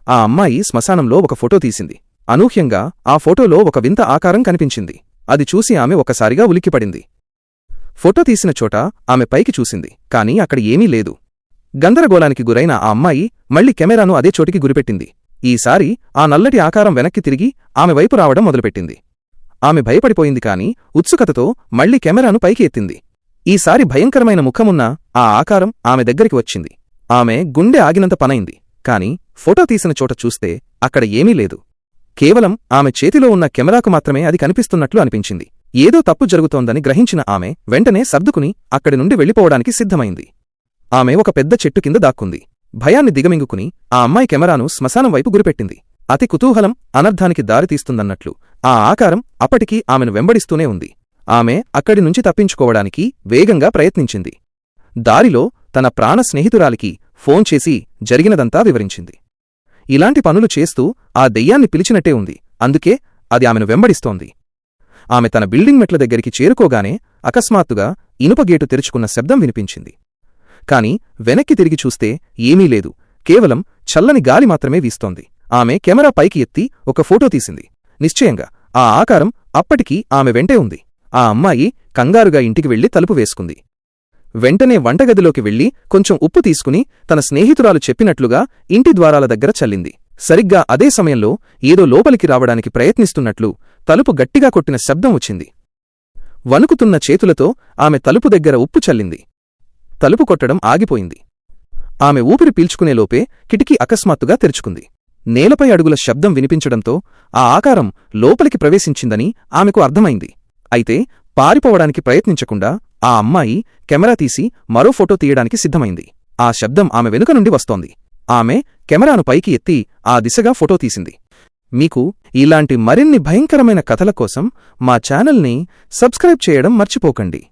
ఆ అమ్మాయి శ్మశానంలో ఒక ఫోటో తీసింది. అనూహ్యంగా ఆ ఫోటోలో ఒక వింత ఆకారం కనిపించింది. అది చూసి ఆమె ఒకసారిగా ఉలిక్కిపడింది. ఫోటో తీసిన చోట ఆమె పైకి చూసింది, కాని అక్కడ ఏమీ లేదు. గందరగోళానికి గురైన ఆ అమ్మాయి మళ్లీ కెమెరాను అదే చోటికి గురిపెట్టింది. ఈసారి ఆ నల్లటి ఆకారం వెనక్కి తిరిగి ఆమె వైపు రావడం మొదలుపెట్టింది. ఆమె భయపడిపోయింది కాని ఉత్సుకతతో మళ్లీ కెమెరాను పైకి ఎత్తింది. ఈసారి భయంకరమైన ముఖమున్న ఆ ఆకారం ఆమె దగ్గరికి వచ్చింది. ఆమె గుండె ఆగినంత పనైంది. కాని ఫోటో తీసిన చోట చూస్తే అక్కడ ఏమీ లేదు. కేవలం ఆమె చేతిలో ఉన్న కెమెరాకు మాత్రమే అది కనిపిస్తున్నట్లు అనిపించింది. ఏదో తప్పు జరుగుతోందని గ్రహించిన ఆమె వెంటనే సర్దుకుని అక్కడి నుండి వెళ్లిపోవడానికి సిద్ధమైంది. ఆమె ఒక పెద్ద చెట్టు కింద దాక్కుంది. భయాన్ని దిగమింగుకుని ఆ అమ్మాయి కెమెరాను శ్మశానం వైపు గురిపెట్టింది. అతి కుతూహలం అనర్థానికి దారితీస్తుందన్నట్లు ఆ ఆకారం అప్పటికీ ఆమెను వెంబడిస్తూనే ఉంది. ఆమె అక్కడి నుంచి తప్పించుకోవడానికి వేగంగా ప్రయత్నించింది. దారిలో తన ప్రాణ స్నేహితురాలికి ఫోన్ చేసి జరిగినదంతా వివరించింది. ఇలాంటి పనులు చేస్తూ ఆ దెయ్యాన్ని పిలిచినట్టే ఉంది. అందుకే అది ఆమెను వెంబడిస్తోంది. ఆమె తన బిల్డింగ్ మెట్ల దగ్గరికి చేరుకోగానే అకస్మాత్తుగా ఇనుపగేటు తెరుచుకున్న శబ్దం వినిపించింది. కాని వెనక్కి తిరిగి చూస్తే ఏమీ లేదు. కేవలం చల్లని గాలి మాత్రమే వీస్తోంది. ఆమె కెమెరా పైకి ఎత్తి ఒక ఫోటో తీసింది. నిశ్చయంగా ఆ ఆకారం అప్పటికీ ఆమె వెంటే ఉంది. ఆ అమ్మాయి కంగారుగా ఇంటికి వెళ్లి తలుపు వేసుకుంది. వెంటనే వంటగదిలోకి వెళ్లి కొంచెం ఉప్పు తీసుకుని తన స్నేహితురాలు చెప్పినట్లుగా ఇంటి ద్వారాల దగ్గర చల్లింది. సరిగ్గా అదే సమయంలో ఏదో లోపలికి రావడానికి ప్రయత్నిస్తున్నట్లు తలుపు గట్టిగా కొట్టిన శబ్దం వచ్చింది. వణుకుతున్న చేతులతో ఆమె తలుపు దగ్గర ఉప్పు చల్లింది. తలుపు కొట్టడం ఆగిపోయింది. ఆమె ఊపిరి పీల్చుకునేలోపే కిటికీ అకస్మాత్తుగా తెరుచుకుంది. నేలపై అడుగుల శబ్దం వినిపించడంతో ఆ ఆకారం లోపలికి ప్రవేశించిందని ఆమెకు అర్థమైంది. అయితే పారిపోవడానికి ప్రయత్నించకుండా ఆ అమ్మాయి కెమెరా తీసి మరో ఫోటో తీయడానికి సిద్ధమైంది. ఆ శబ్దం ఆమె వెనుక నుండి వస్తోంది. ఆమె కెమెరాను పైకి ఎత్తి ఆ దిశగా ఫోటో తీసింది. మీకు ఇలాంటి మరిన్ని భయంకరమైన కథల కోసం మా ఛానల్ని సబ్స్క్రైబ్ చేయడం మర్చిపోకండి.